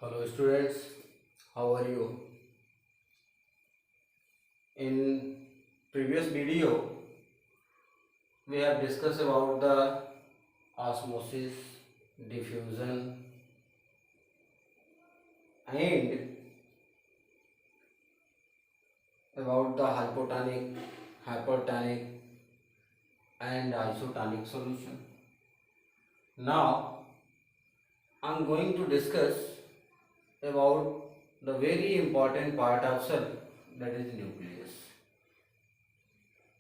Hello students, how are you? In previous video we have discussed about the osmosis, diffusion and about the hypotonic, hypertonic and isotonic solution. Now I am going to discuss about the very important part of cell, that is nucleus.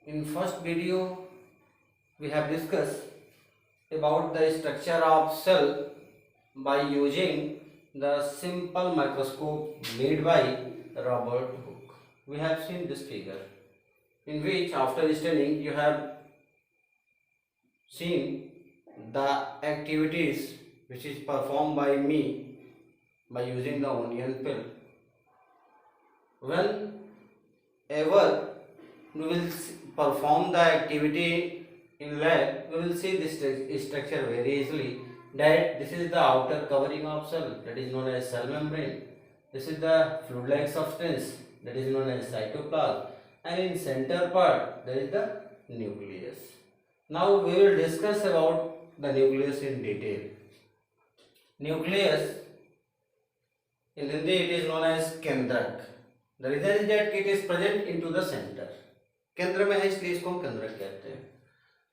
In first video we have discussed about the structure of cell by using the simple microscope made by Robert Hooke. We have seen this figure in which after studying you have seen the activities which is performed by me by using the onion pill. Whenever we will perform the activity in lab, we will see this structure very easily, that this is the outer covering of cell, that is known as cell membrane. This is the fluid-like substance, that is known as cytoplasm, and in center part there is the nucleus. Now we will discuss about the nucleus in detail. Nucleus in Hindi it is known as केंद्रक. The reason is that it is present into the center. केंद्र में है इसलिए इसको हम केंद्रक कहते हैं.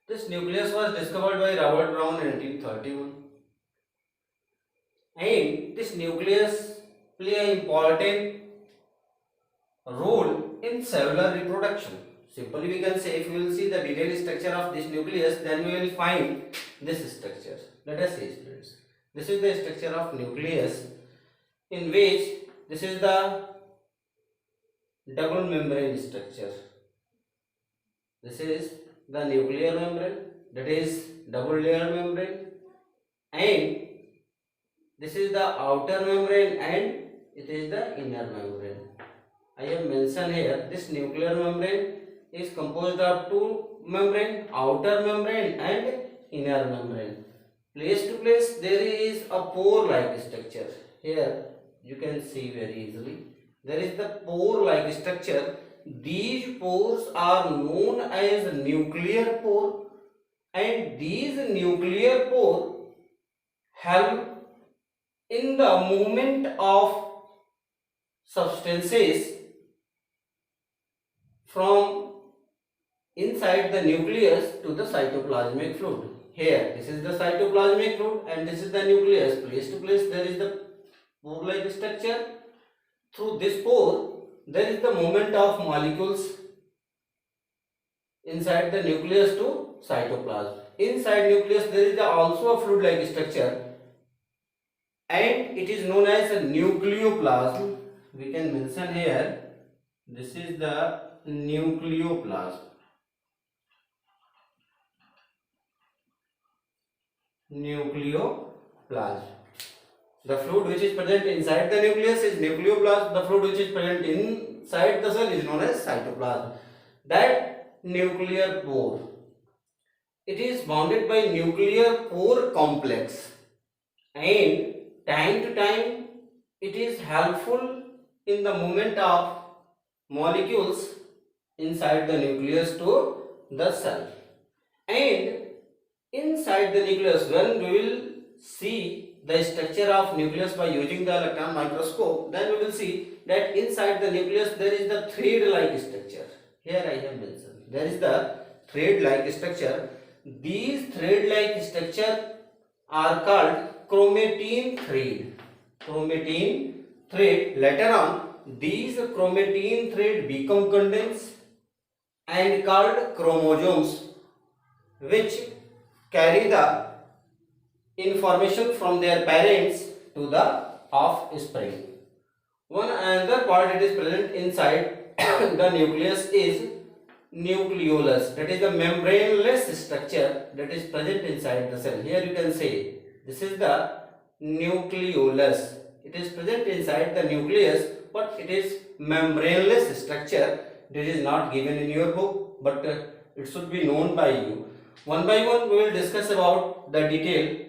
This nucleus was discovered by Robert Brown in 1831, and this nucleus play an important role in cellular reproduction. Simply we can say, if we will see the detailed structure of this nucleus, then we will find this structure. Let us see, students. This is the structure of nucleus, in which this is the double membrane structure. This is the nuclear membrane, that is double layer membrane, and this is the outer membrane and it is the inner membrane. I have mentioned here this nuclear membrane is composed of two membrane, outer membrane and inner membrane. Place to place there is a pore-like structure. Here you can see very easily. There is the pore-like structure. These pores are known as nuclear pore, and these nuclear pore help in the movement of substances from inside the nucleus to the cytoplasmic fluid. Here this is the cytoplasmic fluid and this is the nucleus. Place to place there is the pore-like structure. Through this pore there is the movement of molecules inside the nucleus to cytoplasm. Inside nucleus there is also a fluid-like structure, and it is known as a nucleoplasm. We can mention here, this is the nucleoplasm. Nucleoplasm. The fluid which is present inside the nucleus is nucleoplasm. The fluid which is present inside the cell is known as cytoplasm. That nuclear pore, it is bounded by nuclear pore complex, and time to time it is helpful in the movement of molecules inside the nucleus to the cell. And inside the nucleus, when we will see the structure of nucleus by using the electron microscope, then we will see that inside the nucleus there is the thread-like structure. Here I have mentioned there is the thread-like structure. These thread-like structure are called chromatin thread. Chromatin thread. Later on, these chromatin thread become condensed and called chromosomes, which carry the information from their parents to the offspring. One another part it is present inside the nucleus is nucleolus, that is the membraneless structure that is present inside the cell. Here you can say this is the nucleolus. It is present inside the nucleus, but it is membraneless structure. This is not given in your book, but it should be known by you. One by one we will discuss about the detail,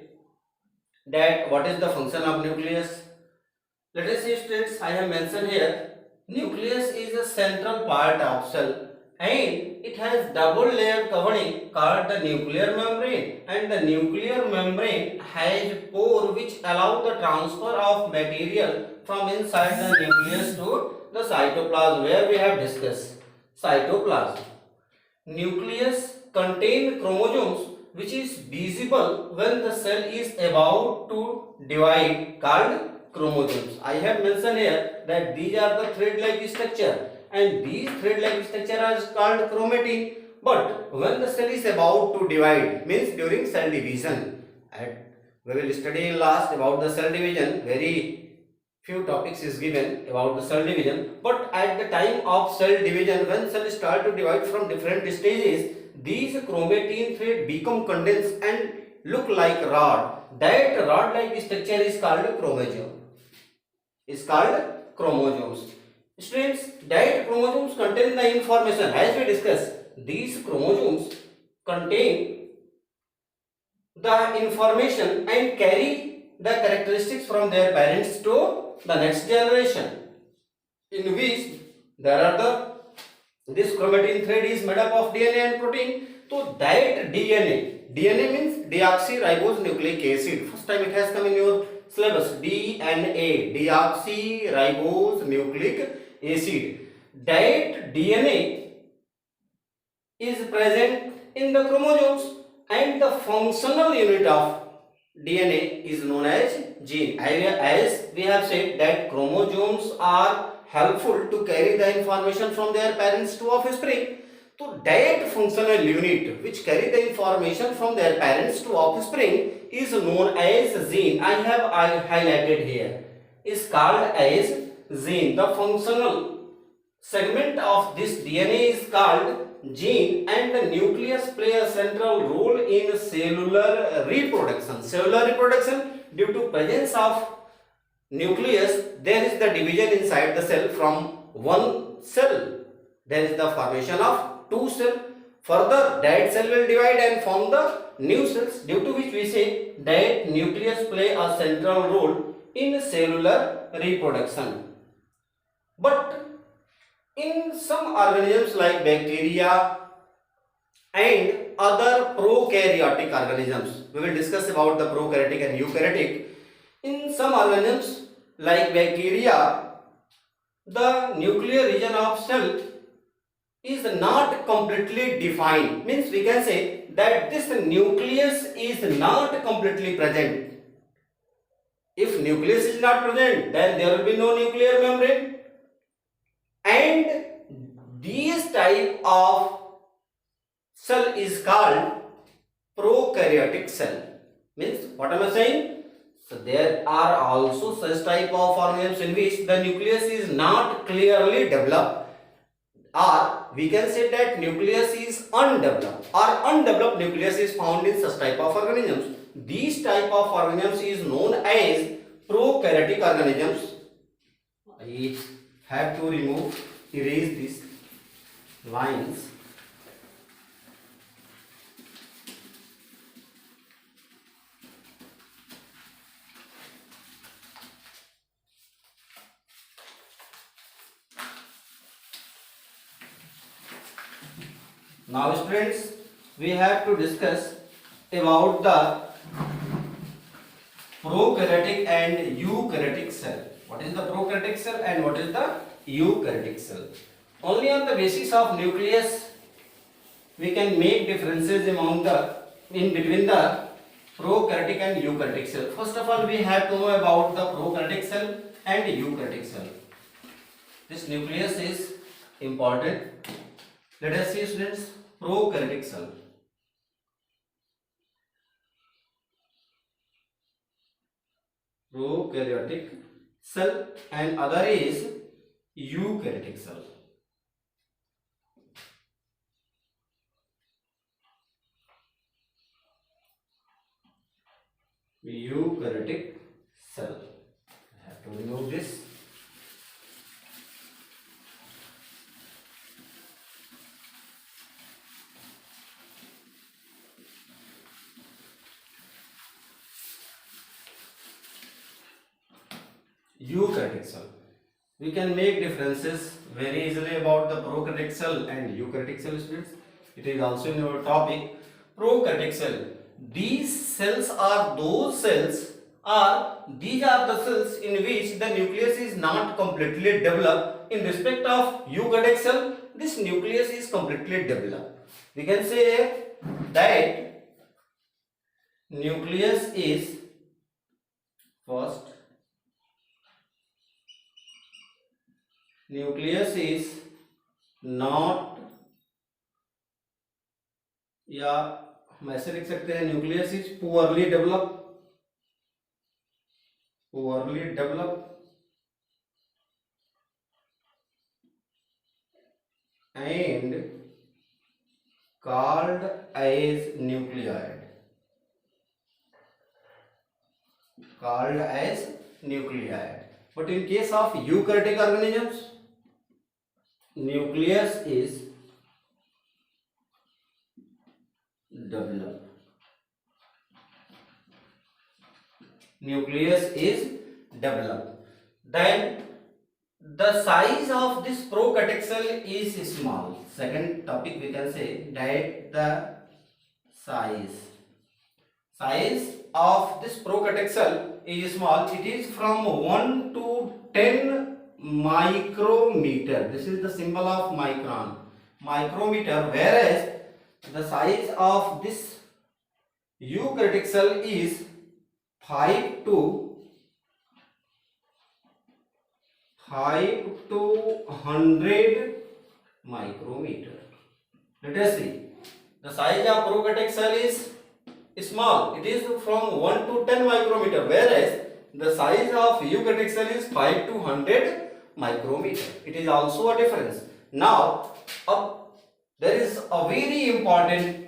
that what is the function of nucleus, Let us see students, I have mentioned here, nucleus is a central part of cell and it has double layer covering called the nuclear membrane, and the nuclear membrane has pore which allow the transfer of material from inside the nucleus to the cytoplasm, where we have discussed cytoplasm. Nucleus contain chromosomes which is visible when the cell is about to divide, called chromosomes. I have mentioned here that these are the thread-like structure, and these thread-like structure are called chromatin. But when the cell is about to divide, means during cell division, and we will study in last about the cell division. Very few topics is given about the cell division, but at the time of cell division, when cells start to divide from different stages, these chromatin thread become condensed and look like rod. That rod like structure is called chromosome, is called chromosomes. Students, that chromosomes contain the information. As we discussed, these chromosomes contain the information and carry the characteristics from their parents to the next generation, in which there are this chromatin thread is made up of DNA and protein. So that DNA means deoxyribose nucleic acid. First time it has come in your syllabus, DNA, deoxyribose nucleic acid. That DNA is present in the chromosomes, and the functional unit of DNA is known as gene. As we have said that chromosomes are helpful to carry the information from their parents to offspring. So that functional unit which carry the information from their parents to offspring is known as gene. I have highlighted here, is called as gene. The functional segment of this DNA is called gene, and the nucleus play a central role in cellular reproduction. Cellular reproduction, due to presence of nucleus, there is the division inside the cell from one cell. There is the formation of two cells. Further, that cell will divide and form the new cells, due to which we say that nucleus play a central role in cellular reproduction. But in some organisms like bacteria and other prokaryotic organisms, we will discuss about the prokaryotic and eukaryotic. In some organisms like bacteria, the nuclear region of cell is not completely defined. Means we can say that this nucleus is not completely present. If nucleus is not present, then there will be no nuclear membrane. And these type of cell is called prokaryotic cell. Means what am I saying? So there are also such type of organisms in which the nucleus is not clearly developed, or we can say that nucleus is undeveloped, or undeveloped nucleus is found in such type of organisms. These type of organisms is known as prokaryotic organisms. I have to erase these lines. Now students, we have to discuss about the prokaryotic and eukaryotic cell. What is the prokaryotic cell and what is the eukaryotic cell? Only on the basis of nucleus we can make differences in between the prokaryotic and eukaryotic cell. First of all, we have to know about the prokaryotic cell and eukaryotic cell. This nucleus is important. Let us see students, prokaryotic cell. Prokaryotic cell and other is eukaryotic cell. Eukaryotic cell. I have to remove this. eukaryotic cell. We can make differences very easily about the prokaryotic cell and eukaryotic cell, students. It is also in our topic. Prokaryotic cell. These cells are those cells, these are the cells in which the nucleus is not completely developed. In respect of eukaryotic cell, this nucleus is completely developed. We can say that nucleus is first, nucleus is not, या हम ऐसे लिख सकते हैं, nucleus is poorly develop and called as nucleoid. But in case of eukaryotic organisms, nucleus is developed. Then the size of this prokaryotic cell is small. Second topic, we can say that the size of this prokaryotic cell is small. It is from 1 to 10 micrometer. This is the symbol of micrometer, whereas the size of this eukaryotic cell is 5 to 100 micrometer. Let us see. The size of prokaryotic cell is small. It is from 1 to 10 micrometer, whereas the size of eukaryotic cell is 5 to 100 micrometer. It is also a difference. Now, there is a very important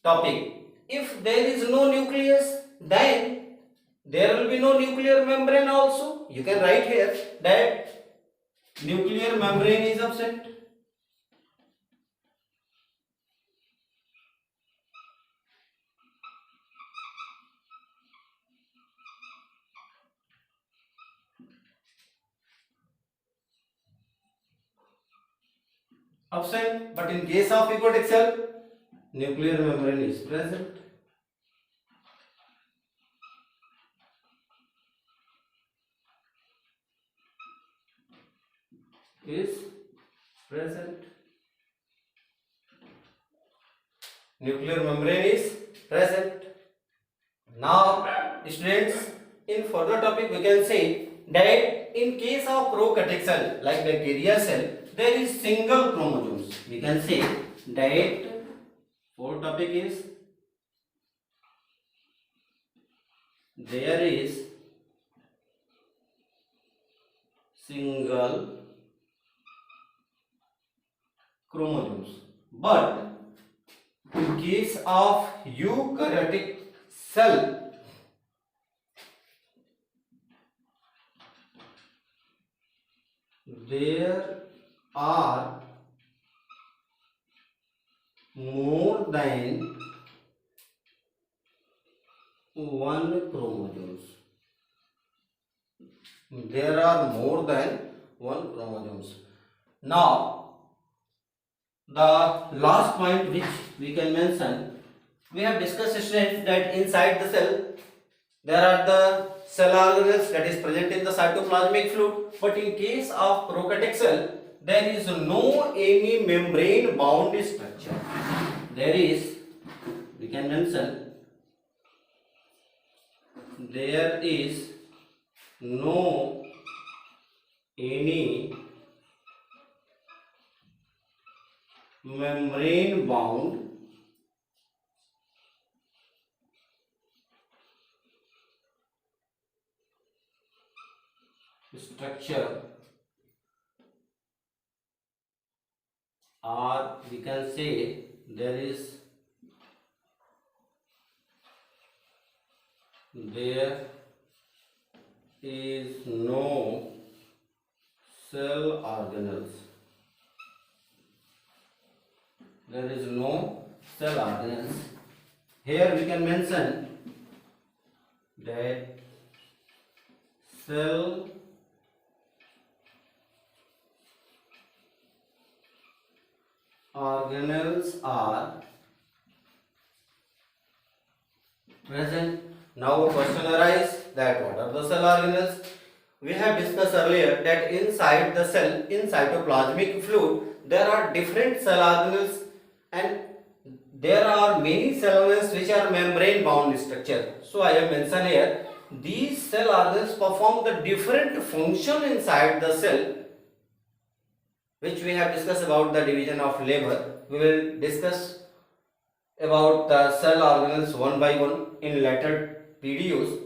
topic. If there is no nucleus, then there will be no nuclear membrane also. You can write here that nuclear membrane is absent. But in case of eukaryotic cell, nuclear membrane is present. Nuclear membrane is present. Now, students, in further topic we can say that in case of prokaryotic cell like bacteria cell, there is single chromosomes. We can say that fourth topic is there is single chromosomes, but in case of eukaryotic cell, there are more than one chromosomes. Now, the last point which we can mention, we have discussed, students, that inside the cell there are the cell organelles that is present in the cytoplasmic fluid, but in case of prokaryotic cell there is no any membrane bound structure. There is, we can mention, there is no any membrane bound structure, or we can say there is no cell organelles. Here we can mention that cell organelles are present. Now a question arises that what are the cell organelles? We have discussed earlier that inside the cell, in cytoplasmic fluid, there are different cell organelles and there are many cell organelles which are membrane bound structure. So I have mentioned here, these cell organelles perform the different function inside the cell, which we have discussed about the division of labor. We will discuss about the cell organelles one by one in later videos.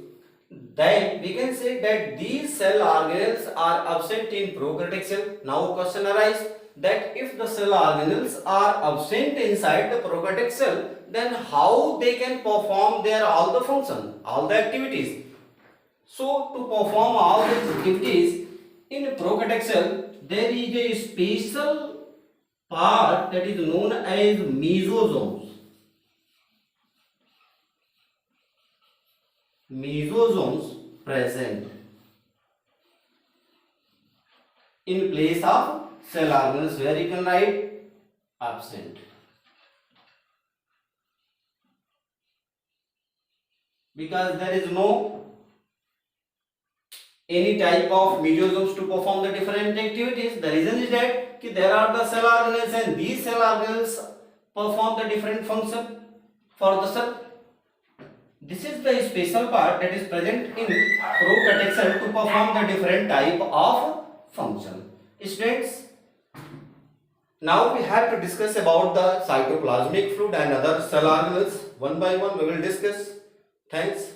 Then we can say that these cell organelles are absent in prokaryotic cell. Now question arises that if the cell organelles are absent inside the prokaryotic cell, then how they can perform their all the function, all the activities. So to perform all these activities in a prokaryotic cell, there is a special part that is known as mesosomes. Mesosomes present in place of cell organelles, where you can write absent. Because there is no any type of mesosomes to perform the different activities. The reason is that there are the cell organelles and these cell organelles perform the different function for the cell. This is the special part that is present in prokaryotic cell to perform the different type of function. Students, now we have to discuss about the cytoplasmic fluid and other cell organelles. One by one we will discuss. Thanks.